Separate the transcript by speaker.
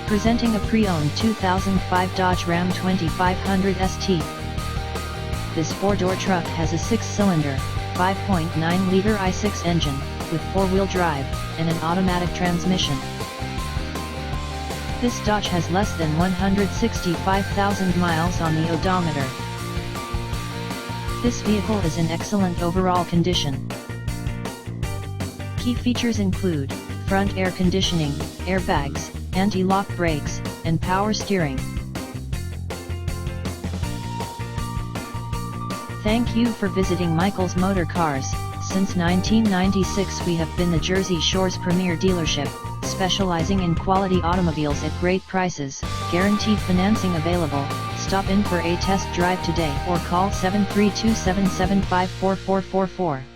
Speaker 1: Presenting a pre-owned 2005 Dodge Ram 2500 ST. This four-door truck has a six-cylinder, 5.9-liter i6 engine, with four-wheel drive, and an automatic transmission. This Dodge has less than 165,000 miles on the odometer. This vehicle is in excellent overall condition. Key features include front air conditioning, airbags, anti-lock brakes, and power steering. Thank you for visiting Michael's Motorcars. Since 1996 we have been the Jersey Shore's premier dealership, specializing in quality automobiles at great prices, guaranteed financing available. Stop in for a test drive today or call 732-775-4444.